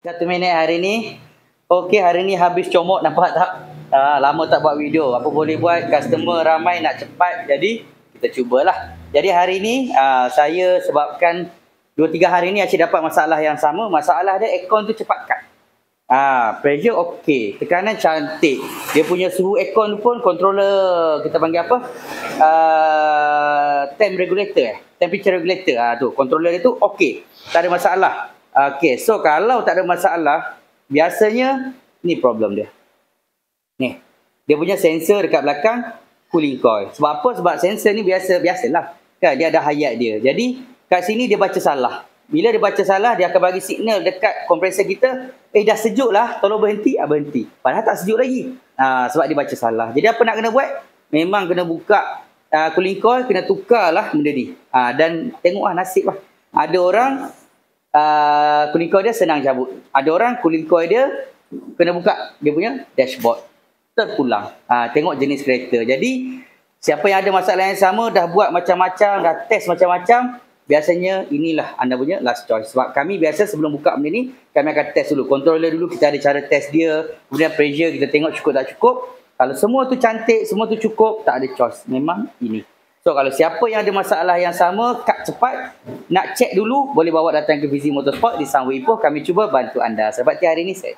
1 minit hari ni. Okey, hari ni habis comot, nampak tak? Lama tak buat video. Apa boleh buat, customer ramai nak cepat. Jadi, kita cubalah. Jadi hari ni, saya sebabkan 2-3 hari ni Acik dapat masalah yang sama. Masalah dia, aircon tu cepat cut. Pressure okey, tekanan cantik. Dia punya suhu aircon pun controller, kita panggil apa? Temp regulator, temperature regulator. Tu, controller dia tu okey. Tak ada masalah. Okey, so kalau tak ada masalah, biasanya ni problem dia. Ni, dia punya sensor dekat belakang cooling coil. Sebab apa? Sebab sensor ni biasalah. Kan dia ada hayat dia. Jadi kat sini dia baca salah. Bila dia baca salah, dia akan bagi signal dekat kompresor kita, dah sejuk lah, tolong berhenti, berhenti. Padahal tak sejuk lagi. Sebab dia baca salah. Jadi apa nak kena buat? Memang kena buka cooling coil, kena tukarlah benda ni. Dan tengoklah nasib lah. Ada orang cooling coil dia senang cabut. Ada orang cooling coil dia kena buka dia punya dashboard, terpulang. Tengok jenis kereta. Jadi siapa yang ada masalah yang sama, dah buat macam-macam, dah test macam-macam, biasanya inilah anda punya last choice. Sebab kami biasa sebelum buka benda ni, kami akan test dulu. Controller dulu, kita ada cara test dia. Kemudian pressure, kita tengok cukup tak cukup. Kalau semua tu cantik, semua tu cukup, tak ada choice. Memang ini. So kalau siapa yang ada masalah yang sama, cut cepat, nak check dulu, boleh bawa datang ke Fizi Motorsport di Sunway Ipoh. Kami cuba bantu anda. Seperti hari ini saya